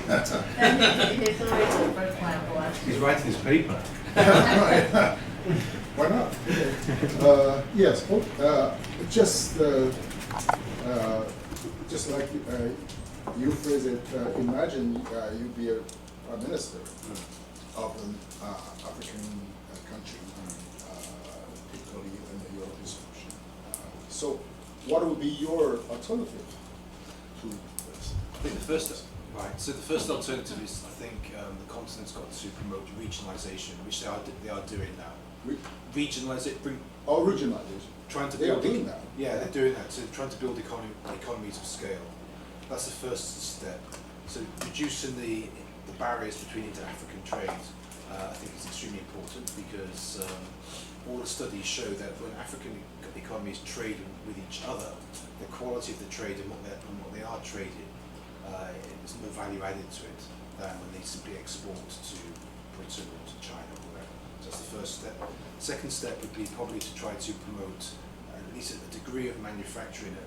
He's already for example. He's writing his paper. Why not? Yes. Just like you phrase it, imagine you be a prime minister of an African country, particularly in the European solution. So, what would be your alternative to this? I think the first, right. So the first alternative is, I think, the continent's got to promote regionalisation, which they are doing now. Regionalise it, Regionalisation. trying to They are build. doing that. Yeah, they're doing that. So trying to build economies of scale. That's the first step. So reducing the barriers between inter-African trade, I think is extremely important because all the studies show that when African economies trade with each other, the quality of the trade and what they are trading, there's more value added to it than when they simply export to Britain or to China or wherever. So that's the first step. Second step would be probably to try to promote at least a degree of manufacturing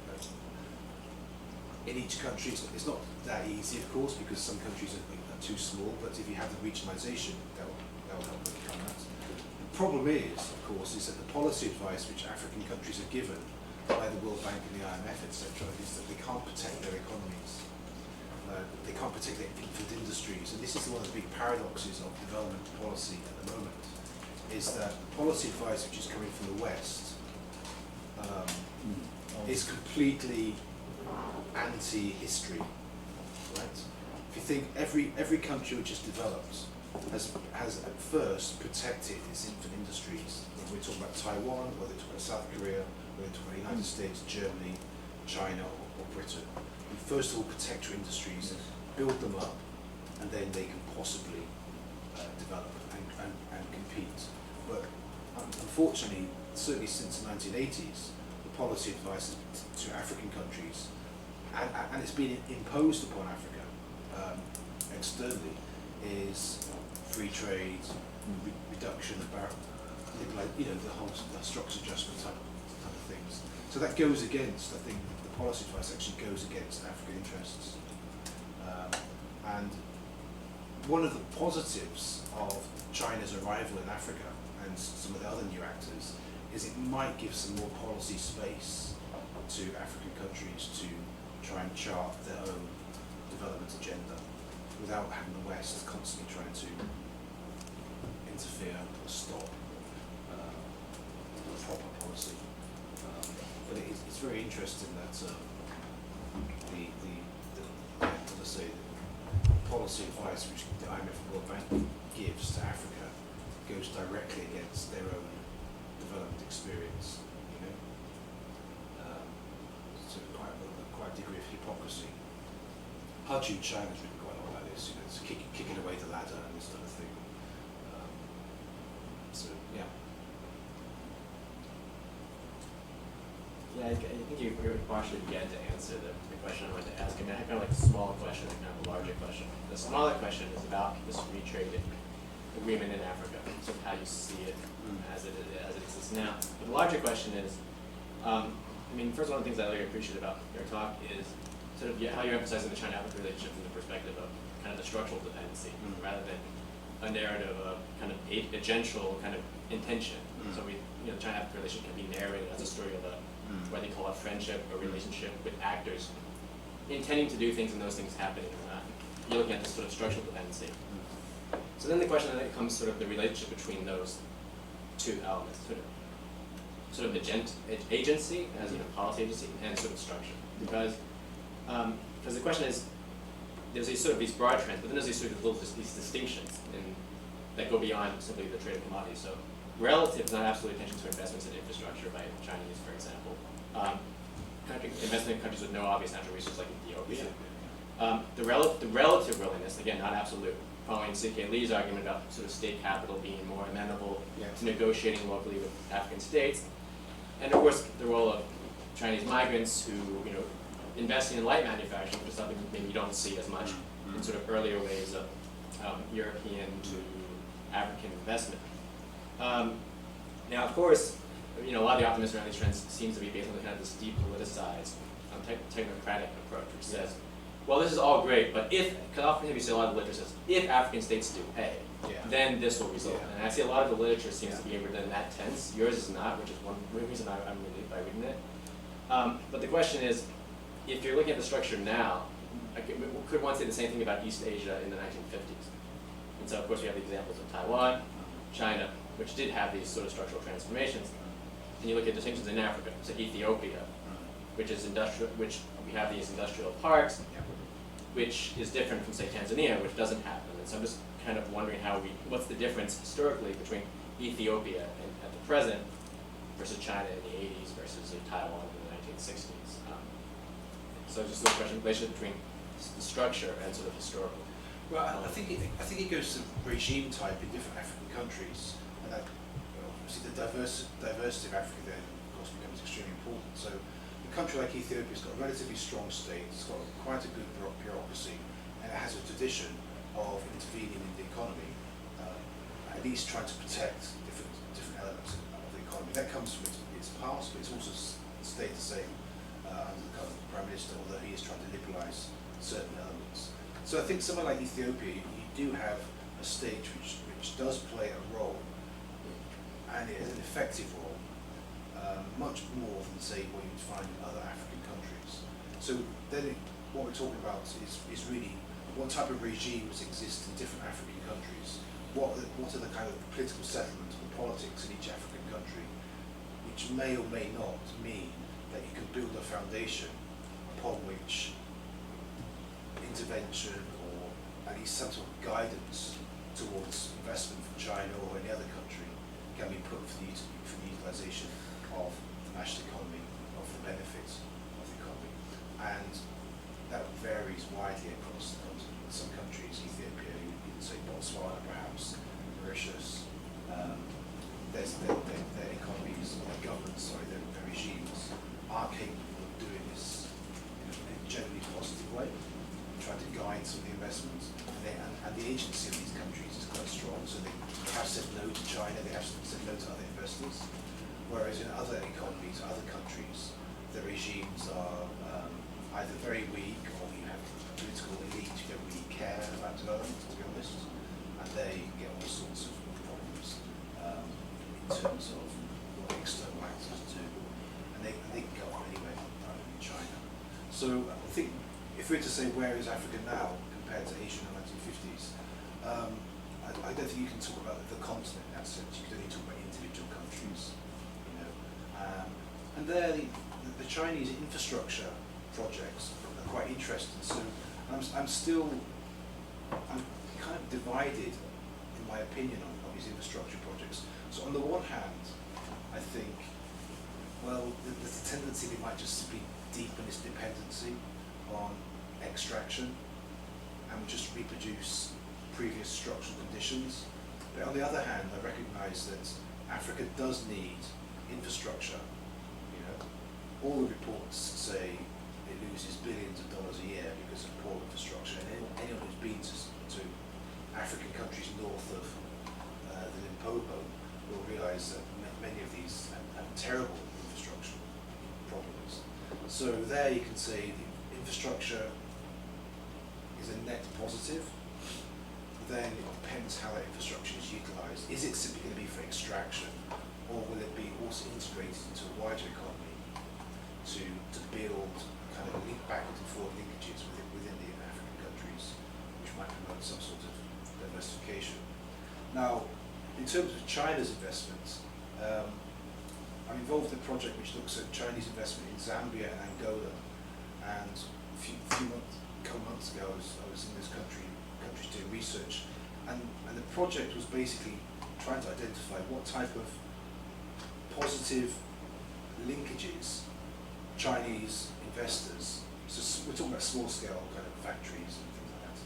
in each country. It's not that easy, of course, because some countries are too small, but if you have the regionalisation, that will help overcome that. The problem is, of course, is that the policy advice which African countries are given by the World Bank and the IMF, etc., is that they can't protect their economies. They can't protect their infant industries, and this is one of the big paradoxes of development policy at the moment, is that the policy advice which is coming from the West is completely anti-history, right? If you think every country which has developed has at first protected its infant industries. When we're talking about Taiwan, whether we're talking about South Korea, whether we're talking about the United States, Germany, China, or Britain. You first of all protect your industries, build them up, and then they can possibly develop and compete. But unfortunately, certainly since the 1980s, the policy advice to African countries, and it's been imposed upon Africa externally, is free trade, reduction of the whole structure adjustment type of things. So that goes against, I think, the policy advice actually goes against African interests. And one of the positives of China's arrival in Africa and some of the other new actors is it might give some more policy space to African countries to try and chart their own development agenda without having the West constantly trying to interfere or stop proper policy. But it's very interesting that as I say, the policy advice which the IMF and World Bank gives to Africa goes directly against their own development experience. So quite a degree of hypocrisy. Haju China's written quite a lot about this. It's kicking away the ladder and this sort of thing. So yeah. Yeah, I think you partially began to answer the question I wanted to ask. I mean, I have kind of like a small question and kind of a larger question. The smaller question is about this free trade agreement in Africa, sort of how you see it as it exists now. But the larger question is, I mean, first one of the things I really appreciate about your talk is sort of how you're emphasizing the China-Africa relationship from the perspective of kind of the structural dependency, rather than a narrative of kind of agential kind of intention. So the China-Africa relationship can be narrated as a story of whether you call it friendship or relationship with actors intending to do things and those things happening or not. You're looking at this sort of structural dependency. So then the question then becomes sort of the relationship between those two elements, sort of agency as policy agency and sort of structure, because the question is there's these broad trends, but then there's these distinctions that go beyond simply the trade of commodities. So relative, not absolute attention to investments in infrastructure by Chinese, for example. Investment in countries with no obvious natural resources like Ethiopia. The relative willingness, again, not absolute, following C.K. Lee's argument about sort of state capital being more amenable to negotiating locally with African states. And of course, the role of Chinese migrants who, investing in light manufacturing, which is something maybe you don't see as much in sort of earlier waves of European to African investment. Now, of course, a lot of the optimism around these trends seems to be based on kind of this depoliticized, technocratic approach, which says, well, this is all great, but if, because often you see a lot of the literature says, if African states do A, Yeah. then this will result. Yeah. And I see a lot of the literature seems to be written in that tense. Yours is not, which is one reason I'm relieved by reading it. But the question is, if you're looking at the structure now, could one say the same thing about East Asia in the 1950s? And so, of course, we have the examples of Taiwan, China, which did have these sort of structural transformations. And you look at distinctions in Africa, so Ethiopia, which is industrial, which we have these industrial parks, which is different from, say, Tanzania, which doesn't have them. And so I'm just kind of wondering what's the difference historically between Ethiopia at the present versus China in the 80s versus say, Taiwan in the 1960s. So just the question, relationship between the structure and sort of historical. Well, I think it goes to regime type in different African countries, and that obviously the diversity of Africa then, of course, becomes extremely important. So a country like Ethiopia has got a relatively strong state, it's got quite a good bureaucracy, and it has a tradition of intervening in the economy, at least trying to protect different elements of the economy. That comes from its past, but it's also stayed the same under the current Prime Minister, although he is trying to liberalise certain elements. So I think somewhere like Ethiopia, you do have a state which does play a role, and it is an effective role, much more than say what you would find in other African countries. So then what we're talking about is really what type of regimes exist in different African countries. What are the kind of political settlements and politics in each African country, which may or may not mean that you can build a foundation upon which intervention or at least some sort of guidance towards investment from China or any other country can be put for the utilisation of the national economy, of the benefits of the economy. And that varies widely across some countries, Ethiopia, you can say Botswana perhaps, Mauritius, their economies, their governments, their regimes are capable of doing this in a generally positive way, trying to guide some of the investments, and the agency of these countries is quite strong, so they have said no to China, they have said no to other investors, whereas in other economies, other countries, the regimes are either very weak or you have political elite who don't really care about development, to be honest, and they get all sorts of problems in terms of what external actors do, and they can go on anyway in China. So I think if we were to say where is Africa now compared to Asia in the 1950s, I don't think you can talk about the continent in that sense. You can only talk about individual countries, and there the Chinese infrastructure projects are quite interesting. So I'm kind of divided in my opinion on these infrastructure projects. So on the one hand, I think, well, there's a tendency they might just simply deepen its dependency on extraction and just reproduce previous structural conditions. But on the other hand, I recognise that Africa does need infrastructure. All the reports say it loses billions of dollars a year because of poor infrastructure, and anyone who's been to African countries north of the Limpopo will realise that many of these have terrible infrastructure problems. So there you can say the infrastructure is a net positive. Then it depends how that infrastructure is utilised. Is it simply going to be for extraction, or will it be also integrated into a wider economy to build kind of backward and forward linkages within the African countries, which might promote some sort of diversification. Now, in terms of China's investments, I'm involved in a project which looks at Chinese investment in Zambia and Angola, and a couple months ago I was in those countries doing research, and the project was basically trying to identify what type of positive linkages Chinese investors, so we're talking about small scale kind of factories and things like that,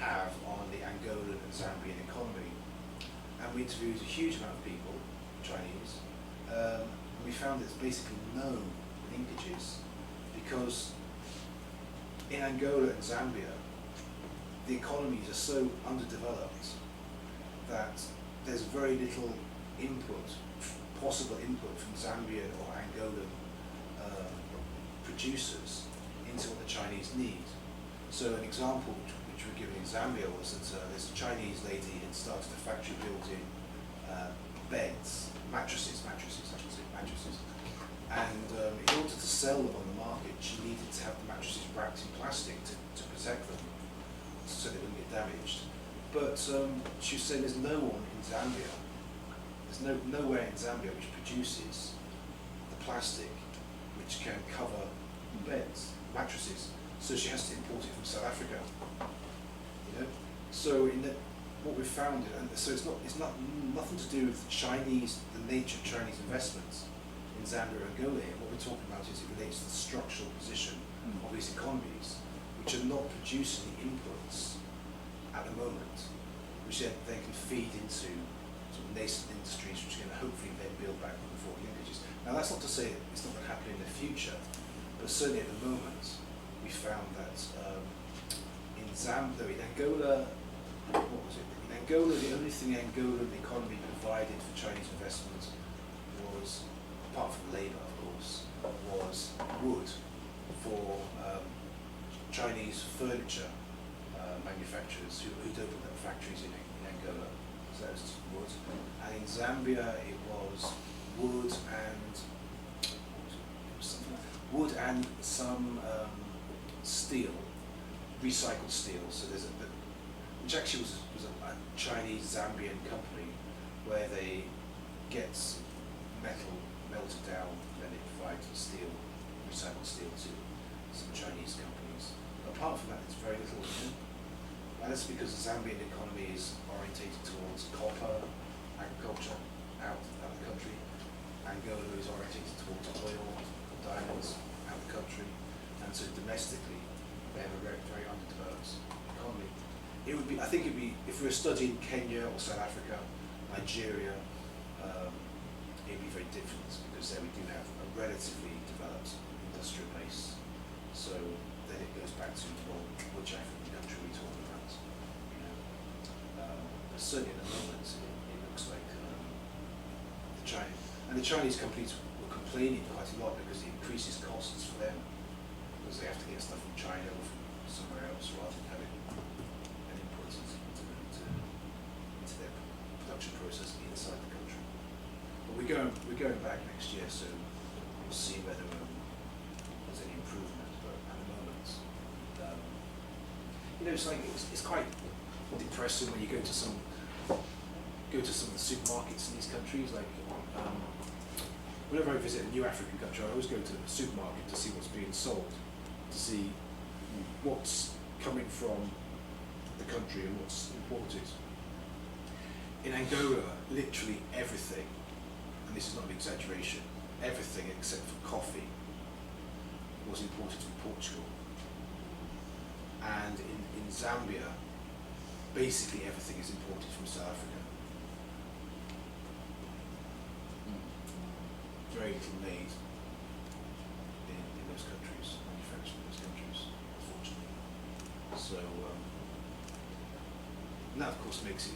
have on the Angolan and Zambian economy. And we interviewed a huge amount of people, Chinese, and we found there's basically no linkages, because in Angola and Zambia, the economies are so underdeveloped that there's very little possible input from Zambian or Angolan producers into what the Chinese need. So an example which we're giving in Zambia was that there's a Chinese lady had started a factory building beds, mattresses, I should say, mattresses. And in order to sell them on the market, she needed to have the mattresses wrapped in plastic to protect them, so they wouldn't get damaged. But she was saying there's no one in Zambia, there's nowhere in Zambia which produces the plastic which can cover beds, mattresses. So she has to import it from South Africa. You know, so what we've found, and so it's not nothing to do with the nature of Chinese investments in Zambia and Angola. What we're talking about is it relates to the structural position of these economies, which are not producing the inputs at the moment, which then they can feed into sort of nascent industries, which can hopefully then build back on the forward linkages. Now that's not to say it's not going to happen in the future, but certainly at the moment we found that in Angola, what was it? In Angola, the only thing the Angolan economy provided for Chinese investment was, apart from labour of course, was wood for Chinese furniture manufacturers who'd opened up factories in Angola. So that was just wood. And in Zambia it was wood and wood and some steel, recycled steel. So there's which actually was a Chinese Zambian company where they get metal melted down, then they provide steel, recycled steel to some Chinese companies. But apart from that, it's very little. And that's because the Zambian economy is orientated towards copper, agriculture, out of the country. Angola is orientated towards oil, diamonds, out of the country. And so domestically, they have a very, very underdeveloped economy. I think it'd be, if we were studying Kenya or South Africa, Nigeria, it'd be very different because there we do have a relatively developed industrial base. So then it goes back to, well, which African country are we talking about? You know, but certainly at the moment it looks like the Chinese companies were complaining quite a lot because it increases costs for them because they have to get stuff from China or from somewhere else rather than having an input into their production process inside the country. But we're going back next year, so we'll see whether there's any improvement. But at the moment, you know, it's quite depressing when you go to some of the supermarkets in these countries. Like whenever I visit a new African country, I always go to the supermarket to see what's being sold, to see what's coming from the country and what's imported. In Angola, literally everything, and this is not an exaggeration, everything except for coffee was imported from Portugal. And in Zambia, basically everything is imported from South Africa. Very little made in those countries, manufactured in those countries, unfortunately. So and that of course makes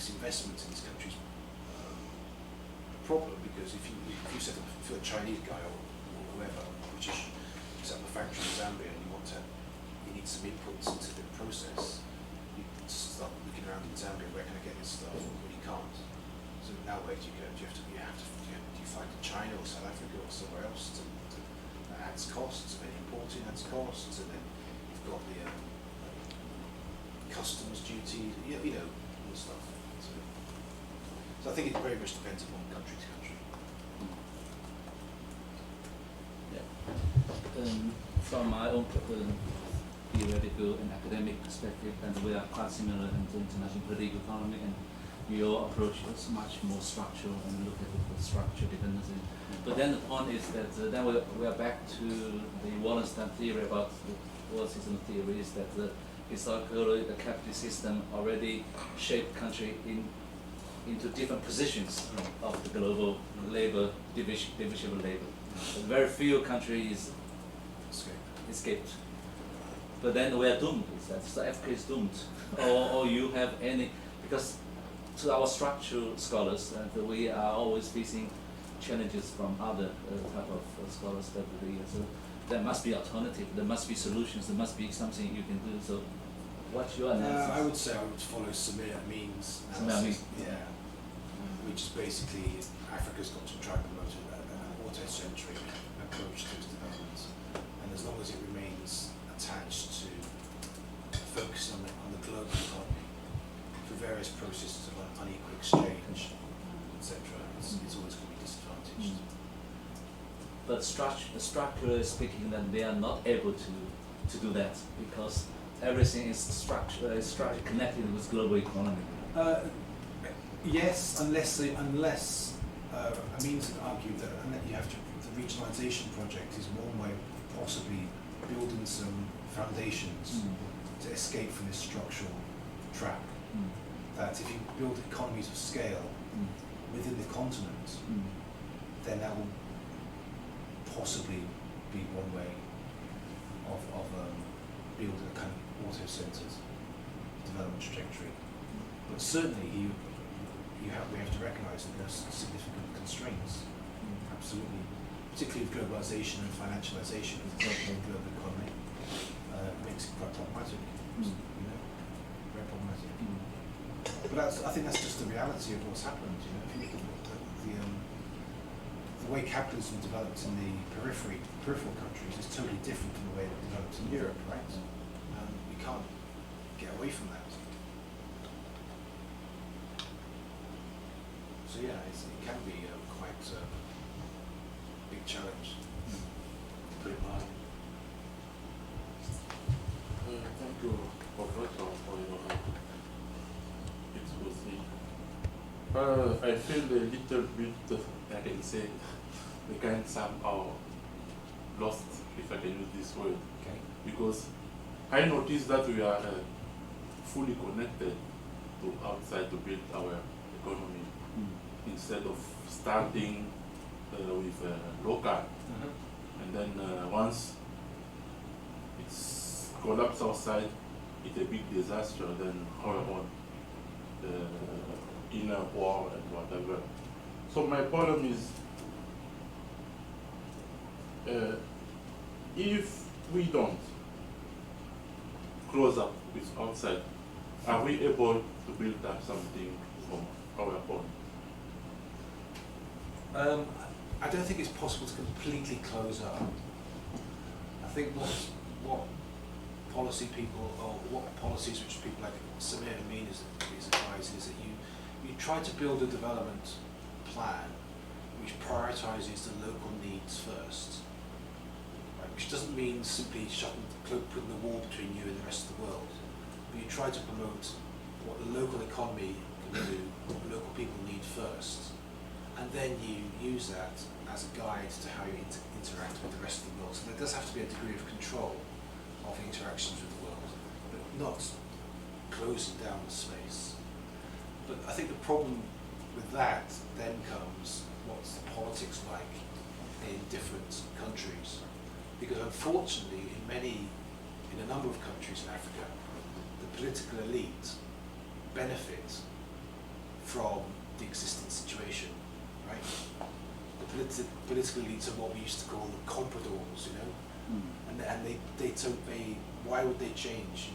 investment in these countries a problem, because if you set up for a Chinese guy or whoever, which is set up a factory in Zambia and you need some inputs into the process, you start looking around in Zambia, where can I get this stuff? Well, you can't. So now where do you go? Do you find in China or South Africa or somewhere else that adds costs, and then importing adds costs, and then you've got the customs duty, you know, all the stuff. So I think it very much depends upon country to country. Yeah. From my own theoretical and academic perspective, and we are quite similar in the international political economy, and your approach is much more structural and look at the structural dependency. But then the point is that then we are back to the Wallenstein theory about the world system theory, is that historically the capitalist system already shaped country into different positions of the global labor, division of labor. But very few countries escaped. But then we are doomed, is that so Africa is doomed. or you have any, because to our structural scholars, we are always facing challenges from other type of scholars that so there must be alternative, there must be solutions, there must be something you can do. So what's your analysis? I would say I would follow Samir Amin's Samir analysis. Amin. Yeah. Which is basically Africa's got to try and promote an auto-centric approach to its development. And as long as it remains attached to focusing on the global economy through various processes of unequal exchange, etc., it's always going to be disadvantaged. But structurally speaking, then they are not able to do that because everything is structurally connected with global economy. Yes, unless Amin's argued that you have to, the regionalisation project is one way of possibly building some foundations to escape from this structural trap. That if you build economies of scale within the continent, then that will possibly be one way of building a kind of auto-centred development trajectory. But certainly we have to recognise that there are significant constraints, absolutely, particularly with globalisation and financialisation of the global economy. Makes it quite problematic, very problematic. But I think that's just the reality of what's happened. If you look at the way capitalism developed in the peripheral countries is totally different from the way it developed in Europe, right? We can't get away from that. So yeah, it can be quite a big challenge, to put it mildly. Thank you, Professor, for your exposé. I feel a little bit, I can say, we can somehow lost, if I can use this word, Okay. because I noticed that we are fully connected to outside to build our economy instead of starting with local, and then once it's collapsed outside, it's a big disaster. Then our own inner war and whatever. So my problem is, if we don't close up with outside, are we able to build up something from our own? I don't think it's possible to completely close up. I think what policy people, or what policies which people like Samir Amin is advising, is that you try to build a development plan which prioritises the local needs first, right? Which doesn't mean simply putting the wall between you and the rest of the world, but you try to promote what the local economy can do, what local people need first, and then you use that as a guide to how you interact with the rest of the world. So there does have to be a degree of control of the interactions with the world, but not closing down the space. But I think the problem with that then comes, what's the politics like in different countries? Because unfortunately, in a number of countries in Africa, the political elite benefit from the existing situation, right? The political elites are what we used to call the compradors, and why would they change,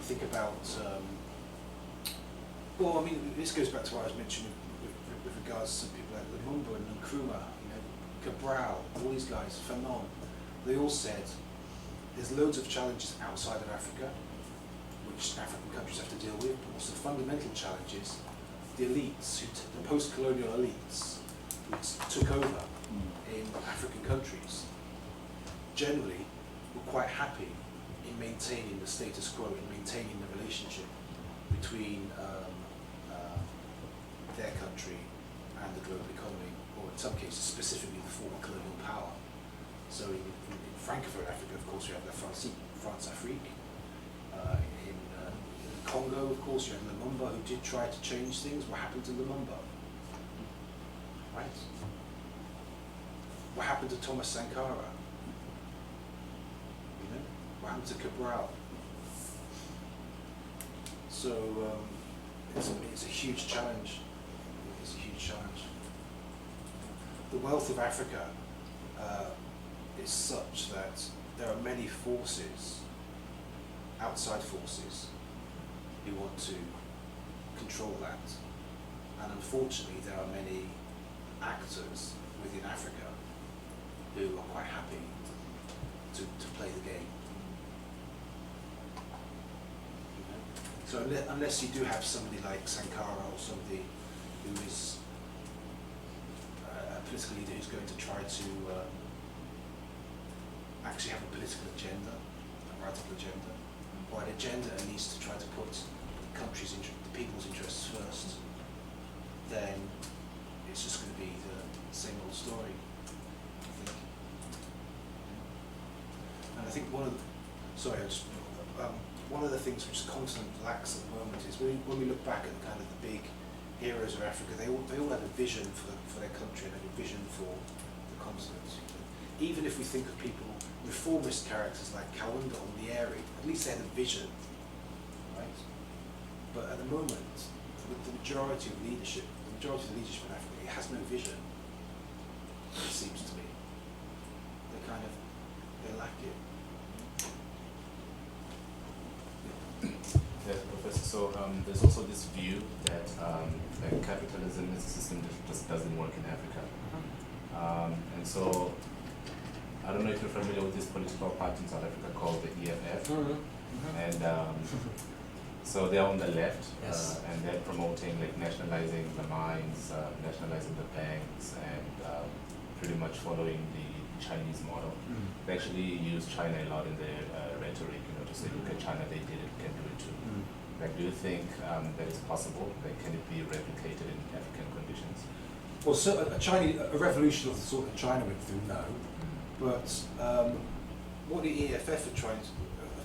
You think about, well, I mean, this goes back to what I was mentioning with regards to people like Lumumba and Nkrumah, Cabral, all these guys, Fanon. They all said there's loads of challenges outside of Africa, which African countries have to deal with, but also fundamental challenges. The elites, the post-colonial elites, who took over in African countries, generally were quite happy in maintaining the status quo, in maintaining the relationship between their country and the global economy, or in some cases specifically the former colonial power. So in Francophone Africa, of course, you have the France-Afrique. In Congo, of course, you have Lumumba, who did try to change things. What happened to Lumumba? Right? What happened to Thomas Sankara? What happened to Cabral? So it's a huge challenge. It's a huge challenge. The wealth of Africa is such that there are many forces, outside forces, who want to control that. And unfortunately, there are many actors within Africa who are quite happy to play the game. You know? So unless you do have somebody like Sankara or somebody who is a political leader who's going to try to actually have a political agenda, a radical agenda, or an agenda at least to try to put the people's interests first, then it's just going to be the same old story, I think. And I think one of the things which the continent lacks at the moment is when we look back at kind of the big heroes of Africa, they all had a vision for their country and a vision for the continent. Even if we think of people, reformist characters like Kaunda or Nyeri, at least they had a vision, right? But at the moment, with the majority of leadership in Africa, it has no vision, it seems to me. They lack it. Yes, Professor, so there's also this view that like capitalism as a system just doesn't work in Africa. And so, I don't know if you're familiar with this political party in South Africa called the EFF. And so they're on the left, Yes. and they're promoting like nationalizing the mines, nationalizing the banks, and pretty much following the Chinese model. They actually use China a lot in their rhetoric, to say, look at China, they did it, we can do it too. Like, do you think that is possible? Like, can it be replicated in African conditions? Well, so a revolution of the sort that China went through, no. But what the EFF are trying to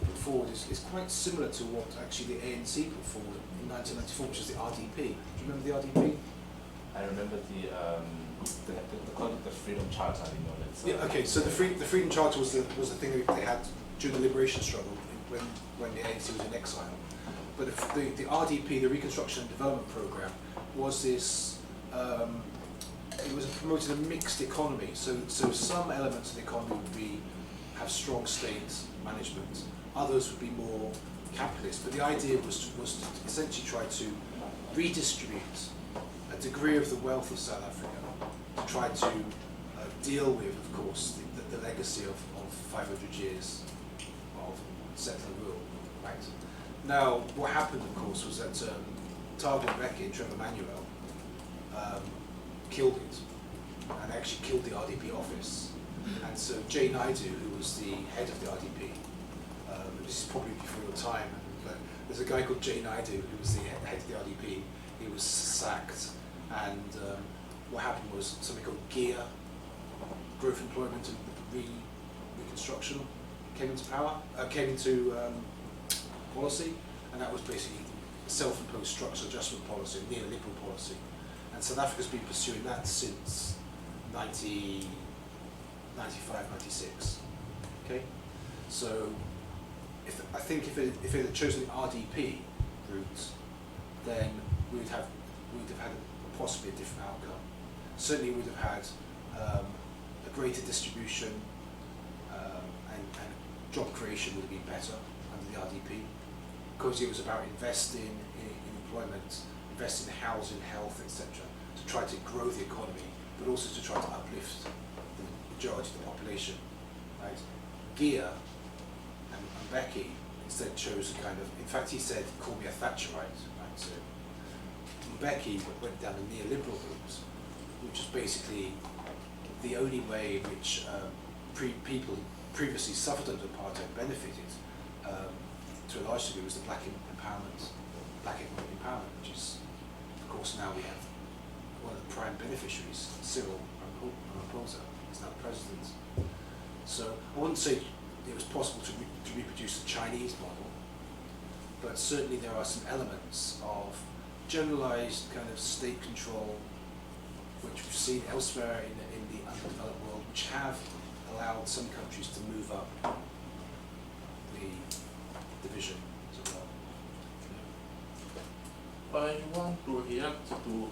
put forward is quite similar to what actually the ANC put forward in 1994, which is the RDP. Do you remember the RDP? I remember they called it the Freedom Charter, Yeah. Okay. So the Freedom Charter was the thing that they had during the liberation struggle when the ANC was in exile. But the RDP, the Reconstruction and Development Program, was this. It was promoting a mixed economy. So some elements of the economy would have strong state management. Others would be more capitalist. But the idea was to essentially try to redistribute a degree of the wealth of South Africa, to try to deal with, of course, the legacy of 500 years of settler rule, right? Now, what happened, of course, was that Thabo Mbeki and Trevor Manuel killed it, and actually killed the RDP office. And so Jay Naidu, who was the head of the RDP, this is probably before your time, but there's a guy called Jay Naidu who was the head of the RDP. He was sacked, and what happened was something called GEAR, Growth, Employment and Reconstruction, came into policy, and that was basically a self-imposed structural adjustment policy, a neoliberal policy. And South Africa's been pursuing that since 95, 96. Okay? So I think if it had chosen the RDP route, then we would have had possibly a different outcome. Certainly we would have had a greater distribution, and job creation would have been better under the RDP, because it was about investing in employment, investing in housing, health, etc., to try to grow the economy, but also to try to uplift the majority of the population. Right? Gia and Mbeki instead chose a kind of, in fact he said, call me a Thatcherite. Right? So Mbeki went down the neoliberal route, which was basically the only way in which people previously suffered under apartheid benefited to a large degree, was the black empowerment, black economic empowerment, which is, of course, now we have one of the prime beneficiaries, Cyril Ramaphosa, is now president. So I wouldn't say it was possible to reproduce the Chinese model, but certainly there are some elements of generalized kind of state control, which we've seen elsewhere in the underdeveloped world, which have allowed some countries to move up the division as well. I want to react to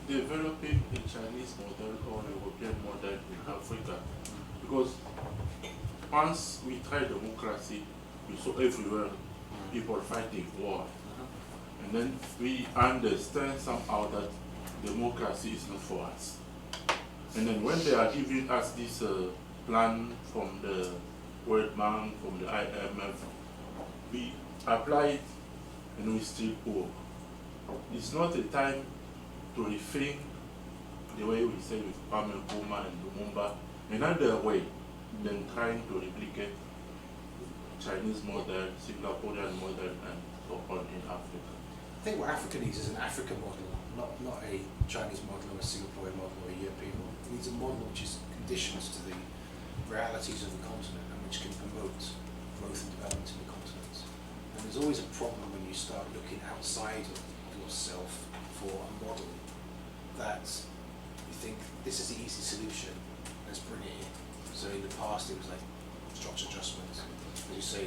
developing a Chinese model or European model in Africa. Because once we try democracy, we saw everywhere people fighting war. And then we understand somehow that democracy is not for us. And then when they are giving us this plan from the World Bank, from the IMF, we apply it and we still poor. It's not a time to rethink the way we say with Kwame Nkrumah and Lumumba, another way than trying to replicate Chinese model, Singaporean model, and so on in Africa. I think what Africa needs is an African model, not a Chinese model or a Singaporean model or a European model. It needs a model which is conditioned to the realities of the continent and which can promote growth and development in the continent. And there's always a problem when you start looking outside of yourself for a model that you think this is the easy solution, let's bring it in. So in the past it was like structural adjustments, as you say,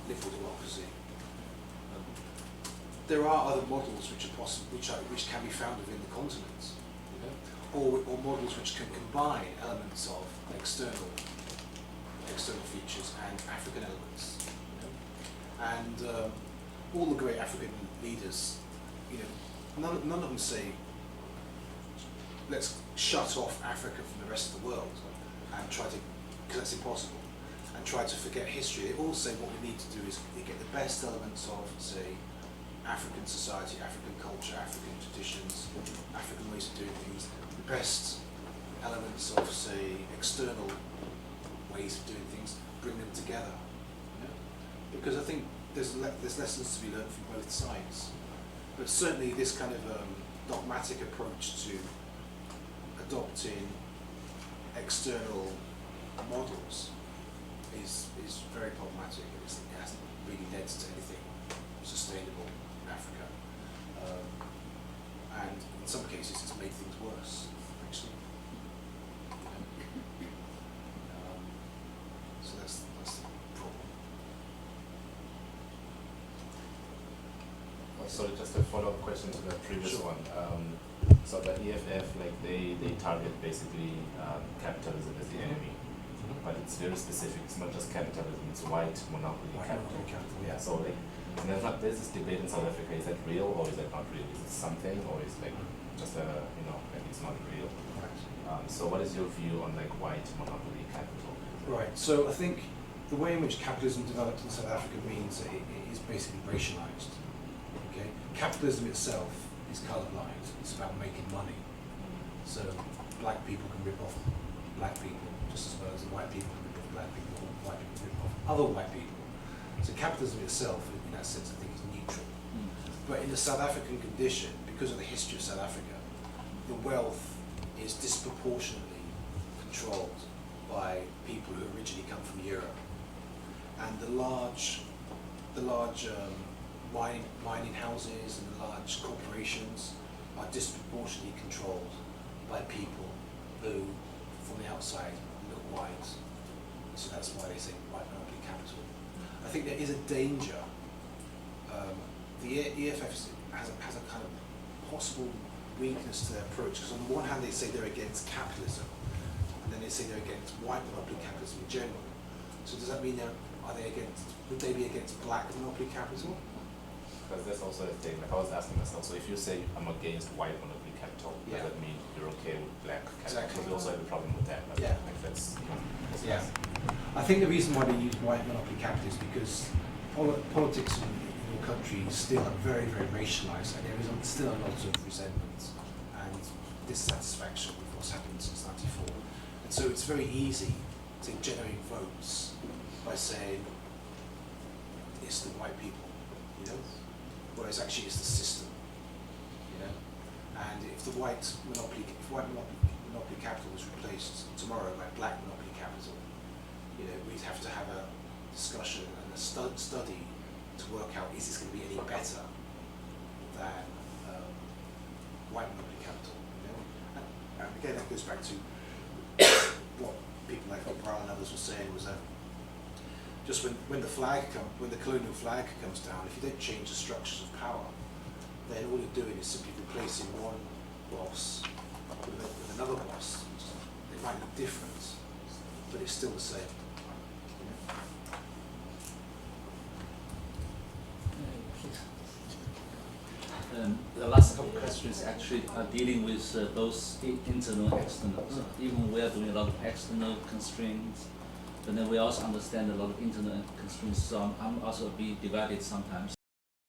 liberal democracy. There are other models which are possible, which can be found within the continent, you know, or models which can combine elements of external features and African elements, you know. And all the great African leaders, you know, none of them say, let's shut off Africa from the rest of the world and try to, because that's impossible, and try to forget history. They all say what we need to do is get the best elements of, say, African society, African culture, African traditions, African ways of doing things, the best elements of, say, external ways of doing things, bring them together. You know? Because I think there's lessons to be learned from both sides. But certainly this kind of dogmatic approach to adopting external models is very problematic, and it hasn't really led to anything sustainable in Africa. And in some cases it's made things worse, actually. So that's the problem. So just a follow-up question to the previous Sure. one. So the EFF, like they target basically capitalism as the enemy, but it's very specific. It's not just capitalism; it's white monopoly capital. Yeah. So like, and there's this debate in South Africa: is that real or is that not real? Is it something or is it like just a like it's not real? Right. So what is your view on like white monopoly capital? Right. So I think the way in which capitalism developed in South Africa means that it is basically racialized. Okay. Capitalism itself is colour-blind. It's about making money. So black people can rip off black people just as well as white people can rip off black people, or white people can rip off other white people. So capitalism itself, in that sense, I think is neutral. But in the South African condition, because of the history of South Africa, the wealth is disproportionately controlled by people who originally come from Europe. And the large mining houses and the large corporations are disproportionately controlled by people who, from the outside, look white. So that's why they say white monopoly capital. I think there is a danger. The EFF has a kind of possible weakness to their approach, because on the one hand they say they're against capitalism, and then they say they're against white monopoly capitalism in general. So does that mean would they be against black monopoly capital? Because that's also a thing. Like I was asking myself. So if you say I'm against white monopoly capital, Yeah. does that mean you're okay with black capital? Exactly. Because we also have a problem with that. Like, Yeah. Like that's Yeah. I think the reason why they use white monopoly capital is because politics in your country is still very, very racialized, and there is still a lot of resentment and dissatisfaction with what's happened since '94. And so it's very easy to generate votes by saying it's the white people, you know, whereas actually it's the system, you know. And if white monopoly capital was replaced tomorrow by black monopoly capital, you know, we'd have to have a discussion and a study to work out, is this going to be any better than white monopoly capital, you know? And again, that goes back to what people like Brown and others were saying, was that just when the colonial flag comes down, if you don't change the structures of power, then all you're doing is simply replacing one boss with another boss. It might look different, but it's still the same. The last couple of questions actually are dealing with both internal and external. So even we are doing a lot of external constraints, but then we also understand a lot of internal constraints. So I'm also a bit divided sometimes.